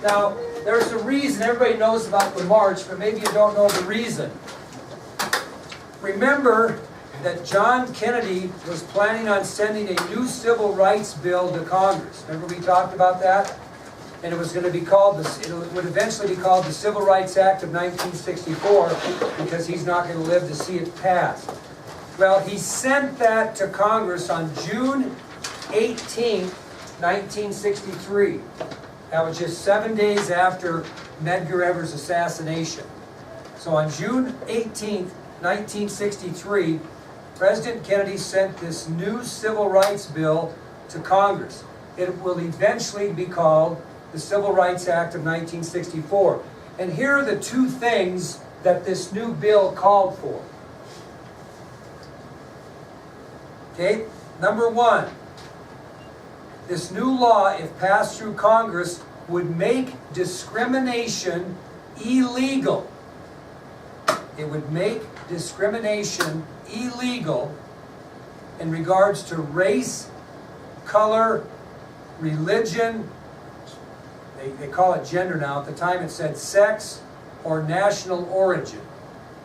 Now, there's a reason. Everybody knows about the march, but maybe you don't know the reason. Remember that John Kennedy was planning on sending a new civil rights bill to Congress. Remember we talked about that? And it was going to be called, it would eventually be called the Civil Rights Act of 1964 because he's not going to live to see it passed. Well, he sent that to Congress on June 18, 1963. That was just 7 days after Medgar Evers' assassination. So on June 18, 1963, President Kennedy sent this new civil rights bill to Congress. It will eventually be called the Civil Rights Act of 1964. And here are the two things that this new bill called for. Okay, number one, this new law, if passed through Congress, would make discrimination illegal. It would make discrimination illegal in regards to race, color, religion, they call it gender now. At the time it said sex or national origin.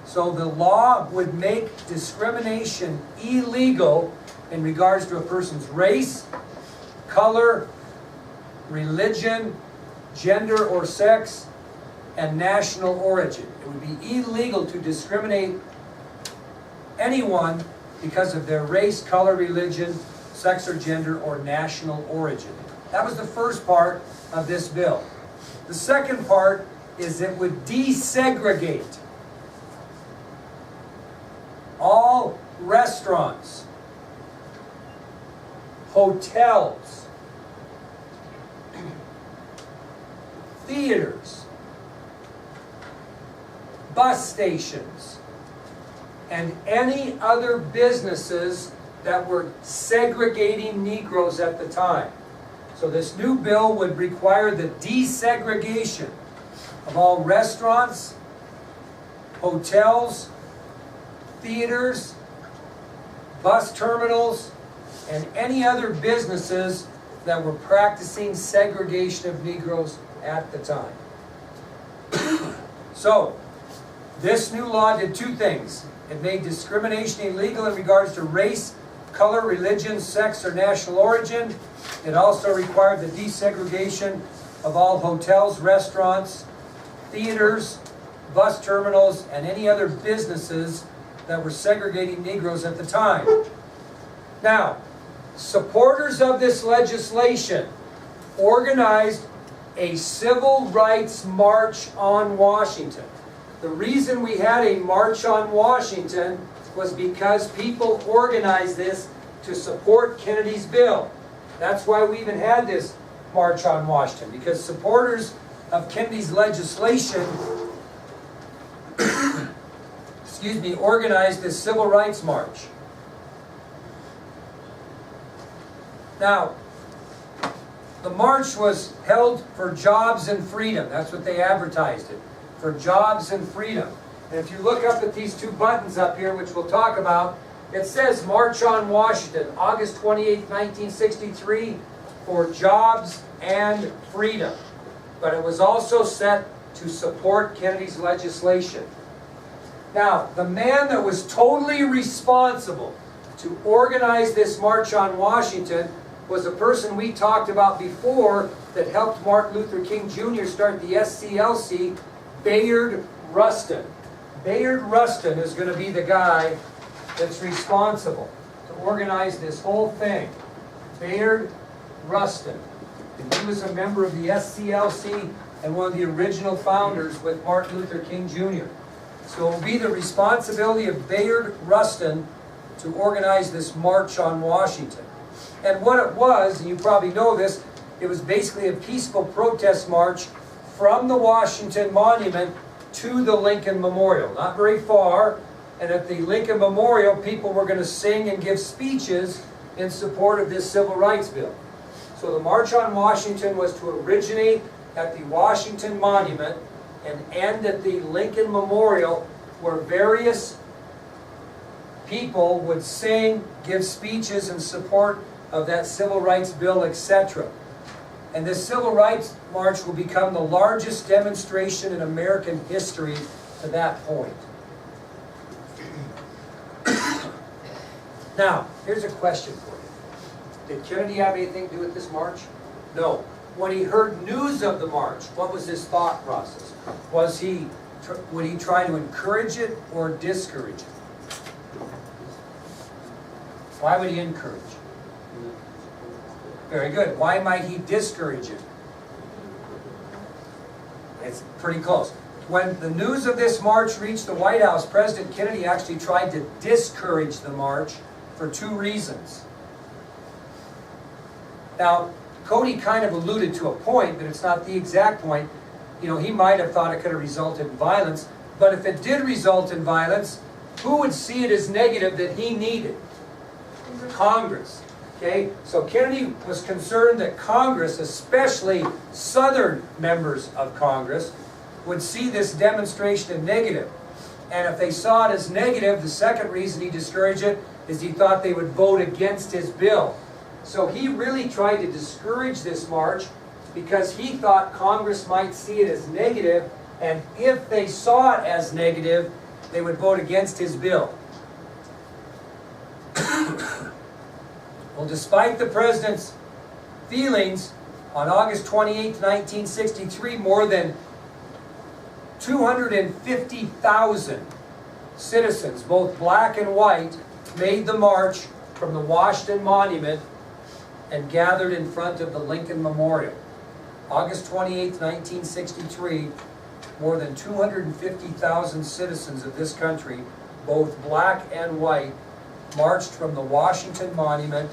So the law would make discrimination illegal in regards to a person's race, color, religion, gender or sex, and national origin. It would be illegal to discriminate anyone because of their race, color, religion, sex or gender, or national origin. That was the first part of this bill. The second part is it would desegregate all restaurants, hotels, theaters, bus stations, and any other businesses that were segregating Negroes at the time. So this new bill would require the desegregation of all restaurants, hotels, theaters, bus terminals, and any other businesses that were practicing segregation of Negroes at the time. So, this new law did two things. It made discrimination illegal in regards to race, color, religion, sex, or national origin. It also required the desegregation of all hotels, restaurants, theaters, bus terminals, and any other businesses that were segregating Negroes at the time. Now, supporters of this legislation organized a civil rights march on Washington. The reason we had a march on Washington was because people organized this to support Kennedy's bill. That's why we even had this march on Washington, because supporters of Kennedy's legislation organized this civil rights march. Now, the march was held for jobs and freedom. That's what they advertised it, for jobs and freedom. And if you look up at these two buttons up here, which we'll talk about, it says March on Washington, August 28, 1963, for jobs and freedom. But it was also set to support Kennedy's legislation. Now, the man that was totally responsible to organize this March on Washington was a person we talked about before that helped Martin Luther King Jr. start the SCLC, Bayard Rustin. Bayard Rustin is going to be the guy that's responsible to organize this whole thing. Bayard Rustin. And he was a member of the SCLC and one of the original founders with Martin Luther King Jr. So it will be the responsibility of Bayard Rustin to organize this March on Washington. And what it was, and you probably know this, it was basically a peaceful protest march from the Washington Monument to the Lincoln Memorial. Not very far. And at the Lincoln Memorial, people were going to sing and give speeches in support of this civil rights bill. So the March on Washington was to originate at the Washington Monument and end at the Lincoln Memorial, where various people would sing, give speeches in support of that civil rights bill, etc. And this Civil Rights March will become the largest demonstration in American history to that point. Now, here's a question for you. Did Kennedy have anything to do with this march? No. When he heard news of the march, what was his thought process? Would he try to encourage it or discourage it? Why would he encourage? Very good. Why might he discourage it? It's pretty close. When the news of this march reached the White House, President Kennedy actually tried to discourage the march for two reasons. Now, Cody kind of alluded to a point, but it's not the exact point. You know, he might have thought it could have resulted in violence, but if it did result in violence, who would see it as negative that he needed? Congress. Okay? So Kennedy was concerned that Congress, especially Southern members of Congress, would see this demonstration as negative. And if they saw it as negative, the second reason he discouraged it is he thought they would vote against his bill. So he really tried to discourage this march because he thought Congress might see it as negative, and if they saw it as negative, they would vote against his bill. Well, despite the president's feelings, on August 28, 1963, more than 250,000 citizens, both black and white, made the march from the Washington Monument and gathered in front of the Lincoln Memorial. August 28, 1963, more than 250,000 citizens of this country, both black and white, marched from the Washington Monument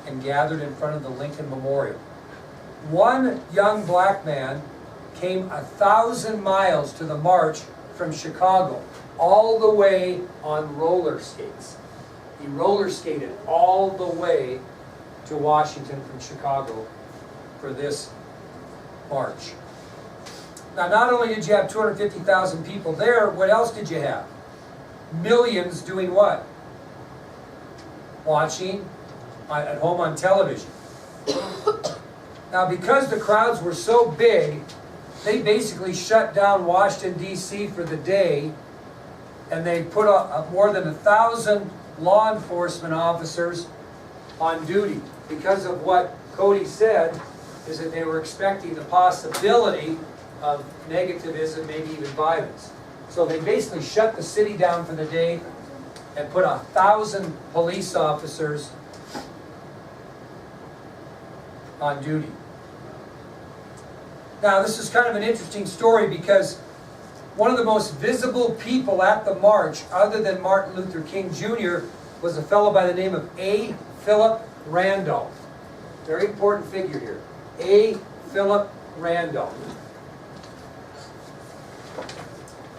and gathered in front of the Lincoln Memorial. One young black man came 1,000 miles to the march from Chicago, all the way on roller skates. He roller skated all the way to Washington from Chicago for this march. Now, not only did you have 250,000 people there, what else did you have? Millions doing what? Watching at home on television. Now, because the crowds were so big, they basically shut down Washington, D.C. for the day, and they put more than 1,000 law enforcement officers on duty. Because of what Cody said, is that they were expecting the possibility of negativism, maybe even violence. So they basically shut the city down for the day and put 1,000 police officers on duty. Now, this is kind of an interesting story because one of the most visible people at the march, other than Martin Luther King Jr., was a fellow by the name of A. Philip Randolph. Very important figure here. A. Philip Randolph.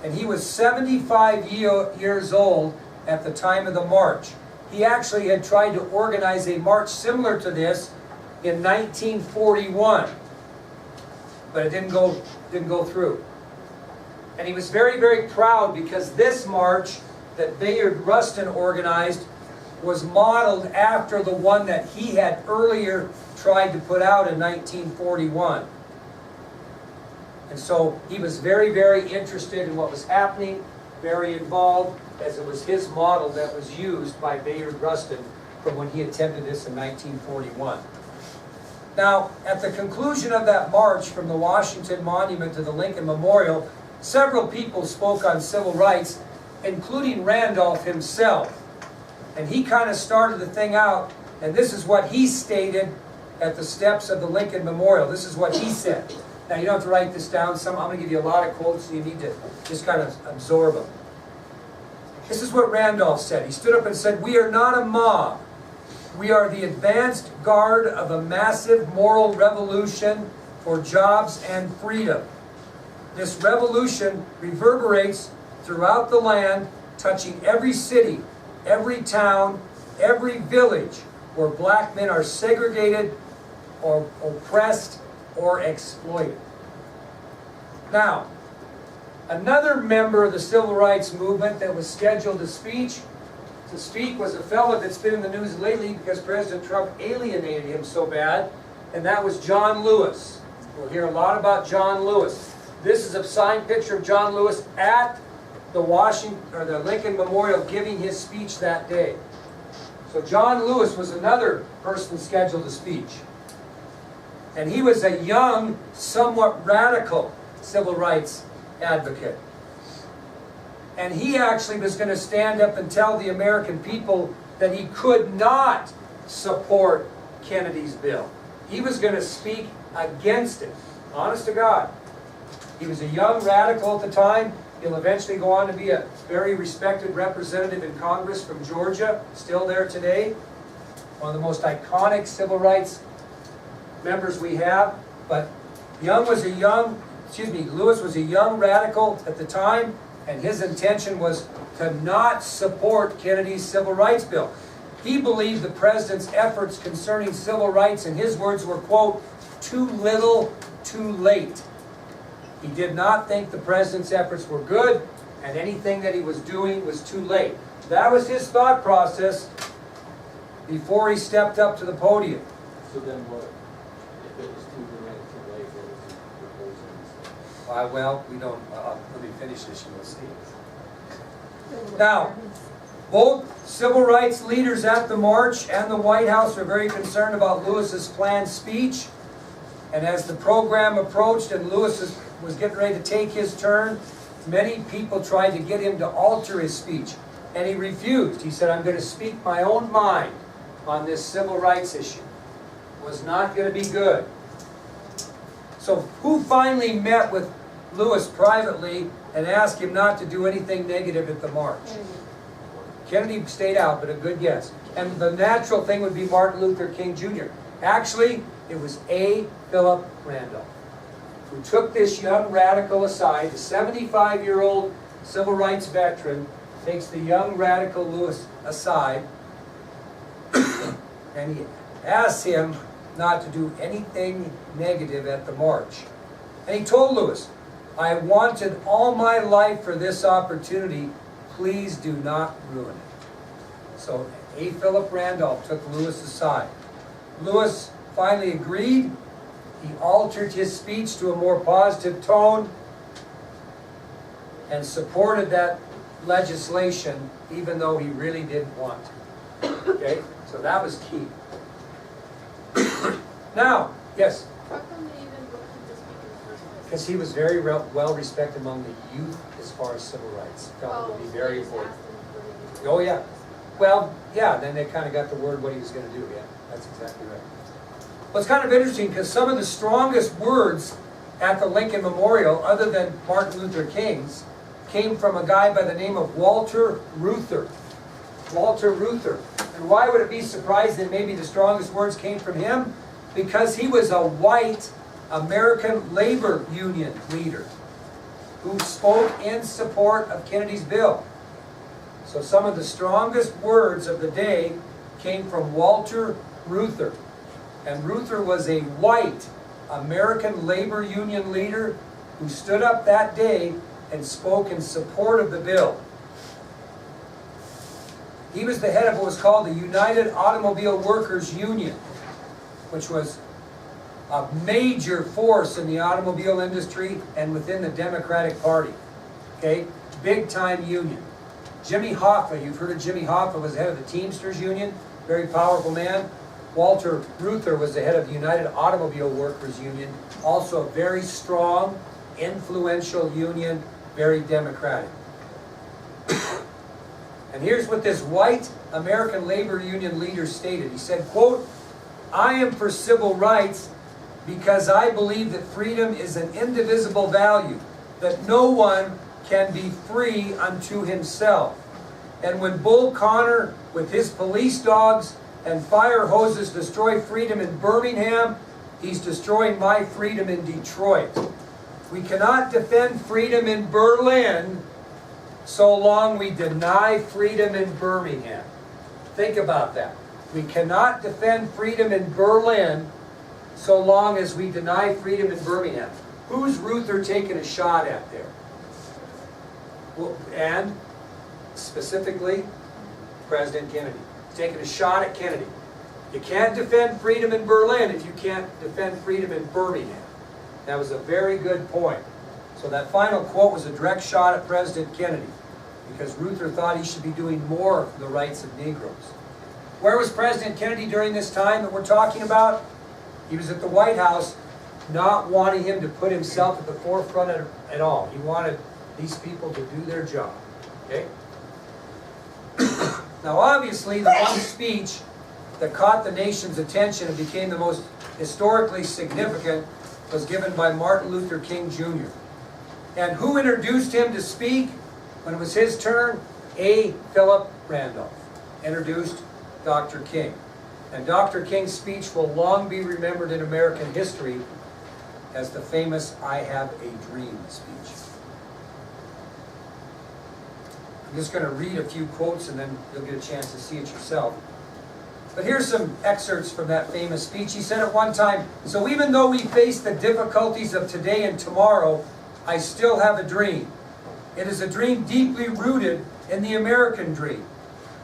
And he was 75 years old at the time of the march. He actually had tried to organize a march similar to this in 1941, but it didn't go through. And he was very, very proud because this march that Bayard Rustin organized was modeled after the one that he had earlier tried to put out in 1941. And so he was very, very interested in what was happening, very involved, as it was his model that was used by Bayard Rustin from when he attempted this in 1941. Now, at the conclusion of that march from the Washington Monument to the Lincoln Memorial, several people spoke on civil rights, including Randolph himself. And he kind of started the thing out, and this is what he stated at the steps of the Lincoln Memorial. This is what he said. Now, you don't have to write this down. I'm going to give you a lot of quotes, so you need to just kind of absorb them. This is what Randolph said. He stood up and said, "We are not a mob. We are the advanced guard of a massive moral revolution for jobs and freedom. This revolution reverberates throughout the land, touching every city, every town, every village where black men are segregated or oppressed or exploited." Now, another member of the civil rights movement that was scheduled to speak was a fellow that's been in the news lately because President Trump alienated him so bad. and that was John Lewis. We'll hear a lot about John Lewis. This is a signed picture of John Lewis at the Lincoln Memorial giving his speech that day. So John Lewis was another person scheduled to speak. And he was a young, somewhat radical civil rights advocate. And he actually was going to stand up and tell the American people that he could not support Kennedy's bill. He was going to speak against it. Honest to God. He was a young radical at the time. He'll eventually go on to be a very respected representative in Congress from Georgia, still there today. One of the most iconic civil rights members we have. But Lewis was a young radical at the time, and his intention was to not support Kennedy's civil rights bill. He believed the president's efforts concerning civil rights, in his words, were, quote, too little, too late. He did not think the president's efforts were good, and anything that he was doing was too late. That was his thought process before he stepped up to the podium. So then what? If it was too late, what was he proposing? Well, we don't, let me finish this and we'll see. Now, both civil rights leaders at the march and the White House were very concerned about Lewis's planned speech. And as the program approached and Lewis was getting ready to take his turn, many people tried to get him to alter his speech. And he refused. He said, I'm going to speak my own mind on this civil rights issue. It was not going to be good. So who finally met with Lewis privately and asked him not to do anything negative at the march? Kennedy stayed out, but a good guess. And the natural thing would be Martin Luther King Jr. Actually, it was A. Philip Randolph, who took this young radical aside. The 75-year-old civil rights veteran takes the young radical Lewis aside, and he asks him not to do anything negative at the march. And he told Lewis, I wanted all my life for this opportunity. Please do not ruin it. So A. Philip Randolph took Lewis aside. Lewis finally agreed. He altered his speech to a more positive tone and supported that legislation even though he really didn't want to. Okay? So that was key. Now, yes? How come they even voted to speak in the first place? Because he was very well respected among the youth as far as civil rights. Felt it would be very important. Oh, yeah. Well, yeah, then they kind of got the word what he was going to do. Yeah, that's exactly right. Well, it's kind of interesting because some of the strongest words at the Lincoln Memorial, other than Martin Luther King's, came from a guy by the name of Walter Reuther. Walter Reuther. And why would it be surprising that maybe the strongest words came from him? Because he was a white American labor union leader who spoke in support of Kennedy's bill. So some of the strongest words of the day came from Walter Reuther. And Reuther was a white American labor union leader who stood up that day and spoke in support of the bill. He was the head of what was called the United Automobile Workers Union, which was a major force in the automobile industry and within the Democratic Party. Okay? Big time union. Jimmy Hoffa, you've heard of Jimmy Hoffa, was the head of the Teamsters Union, very powerful man. Walter Reuther was the head of the United Automobile Workers Union, also a very strong, influential union, very democratic. And here's what this white American labor union leader stated. He said, quote, I am for civil rights because I believe that freedom is an indivisible value, that no one can be free unto himself. And when Bull Connor, with his police dogs and fire hoses, destroy freedom in Birmingham, he's destroying my freedom in Detroit. We cannot defend freedom in Berlin so long we deny freedom in Birmingham. Think about that. We cannot defend freedom in Berlin so long as we deny freedom in Birmingham. Who's Reuther taking a shot at there? Well, and specifically, President Kennedy. He's taking a shot at Kennedy. You can't defend freedom in Berlin if you can't defend freedom in Birmingham. That was a very good point. So that final quote was a direct shot at President Kennedy, because Luther thought he should be doing more for the rights of Negroes. Where was President Kennedy during this time that we're talking about? He was at the White House, not wanting him to put himself at the forefront at all. He wanted these people to do their job. Okay? Now obviously the one speech that caught the nation's attention and became the most historically significant was given by Martin Luther King Jr. And who introduced him to speak when it was his turn? A. Philip Randolph introduced Dr. King. And Dr. King's speech will long be remembered in American history as the famous "I Have a Dream" speech. I'm just going to read a few quotes and then you'll get a chance to see it yourself. But here's some excerpts from that famous speech. He said at one time, "So even though we face the difficulties of today and tomorrow, I still have a dream. It is a dream deeply rooted in the American dream.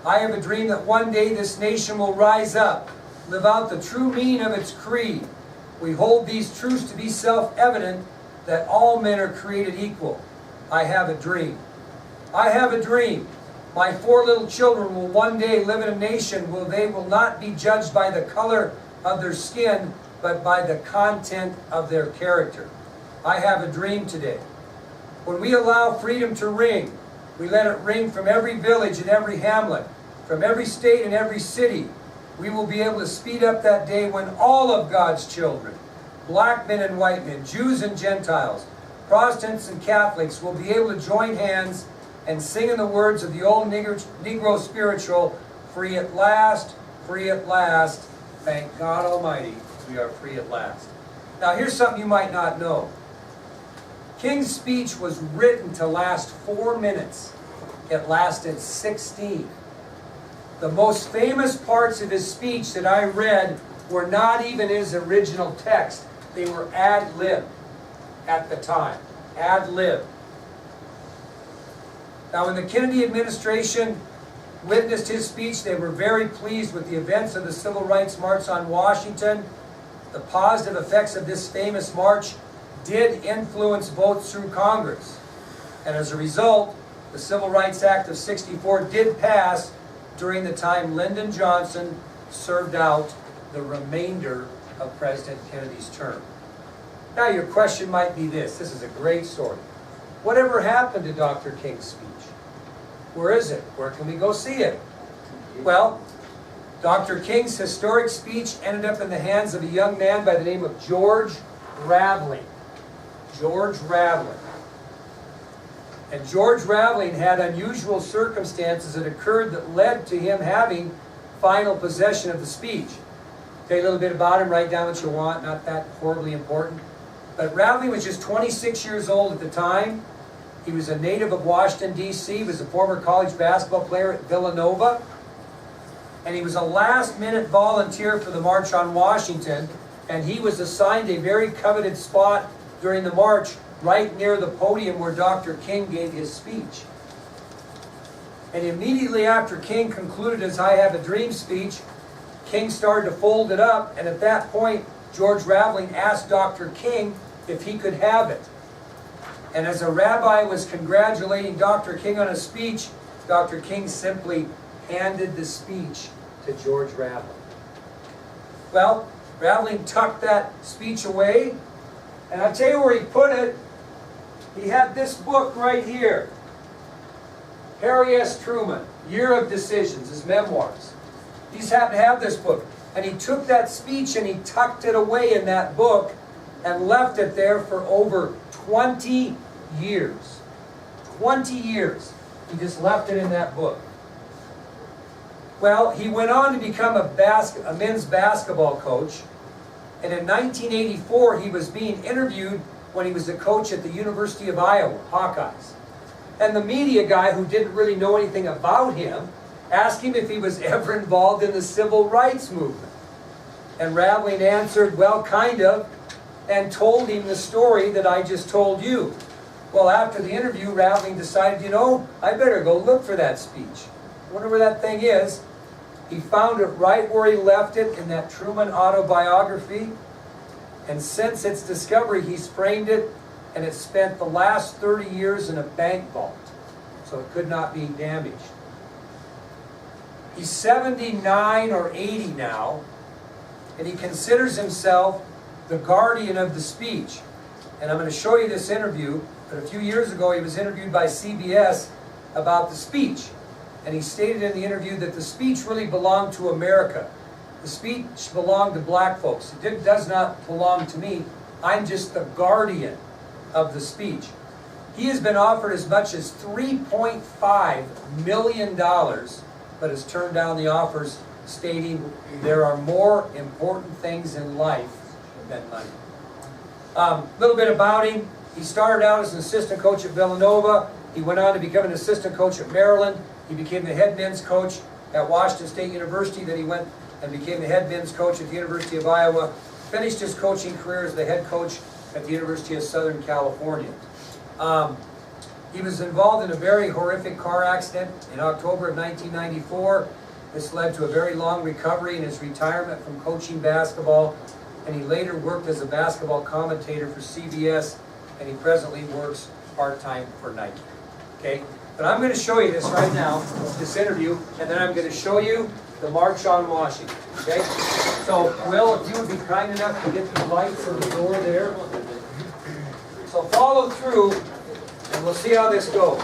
I have a dream that one day this nation will rise up, live out the true meaning of its creed. We hold these truths to be self-evident, that all men are created equal. I have a dream. I have a dream. My 4 little children will one day live in a nation where they will not be judged by the color of their skin, but by the content of their character. I have a dream today. When we allow freedom to ring, we let it ring from every village and every hamlet, from every state and every city. We will be able to speed up that day when all of God's children, black men and white men, Jews and Gentiles, Protestants and Catholics, will be able to join hands and sing in the words of the old Negro spiritual, free at last, thank God Almighty, we are free at last." Now here's something you might not know. King's speech was written to last 4 minutes. It lasted 16. The most famous parts of his speech that I read were not even his original text. They were ad-lib at the time. Ad-lib. Now, when the Kennedy administration witnessed his speech, they were very pleased with the events of the Civil Rights March on Washington. The positive effects of this famous march did influence votes through Congress. And as a result, the Civil Rights Act of '64 did pass during the time Lyndon Johnson served out the remainder of President Kennedy's term. Now your question might be this. This is a great story. Whatever happened to Dr. King's speech? Where is it? Where can we go see it? Well, Dr. King's historic speech ended up in the hands of a young man by the name of George Raveling. George Raveling. And George Raveling had unusual circumstances that occurred that led to him having final possession of the speech. Tell you a little bit about him, write down what you want, not that horribly important. But Raveling was just 26 years old at the time. He was a native of Washington, D.C. He was a former college basketball player at Villanova. And he was a last-minute volunteer for the March on Washington. And he was assigned a very coveted spot during the march right near the podium where Dr. King gave his speech. And immediately after King concluded his "I Have a Dream" speech, King started to fold it up, and at that point, George Raveling asked Dr. King if he could have it. And as a rabbi was congratulating Dr. King on his speech, Dr. King simply handed the speech to George Raveling. Well, Raveling tucked that speech away, and I'll tell you where he put it. He had this book right here. Harry S. Truman, Year of Decisions, his memoirs. He just happened to have this book. And he took that speech and he tucked it away in that book and left it there for over 20 years. 20 years. He just left it in that book. Well, he went on to become a men's basketball coach. And in 1984, he was being interviewed when he was a coach at the University of Iowa, Hawkeyes. And the media guy, who didn't really know anything about him, asked him if he was ever involved in the civil rights movement. And Raveling answered, "Well, kind of," and told him the story that I just told you. Well, after the interview, Raveling decided, I better go look for that speech. I wonder where that thing is. He found it right where he left it in that Truman autobiography. And since its discovery, he's framed it, and it's spent the last 30 years in a bank vault, so it could not be damaged. He's 79 or 80 now, and he considers himself the guardian of the speech. And I'm going to show you this interview, but a few years ago he was interviewed by CBS about the speech. And he stated in the interview that the speech really belonged to America. The speech belonged to black folks. It does not belong to me. I'm just the guardian of the speech. He has been offered as much as $3.5 million, but has turned down the offers, stating there are more important things in life than money. Little bit about him. He started out as an assistant coach at Villanova. He went on to become an assistant coach at Maryland. He became the head men's coach at Washington State University. Then he went and became the head men's coach at the University of Iowa. Finished his coaching career as the head coach at the University of Southern California. He was involved in a very horrific car accident in October of 1994. This led to a very long recovery and his retirement from coaching basketball. And he later worked as a basketball commentator for CBS, and he presently works part-time for Nike. Okay? But I'm going to show you this right now, this interview, and then I'm going to show you the March on Washington. Okay? So, Will, if you would be kind enough to get the lights on the door there. So follow through, and we'll see how this goes.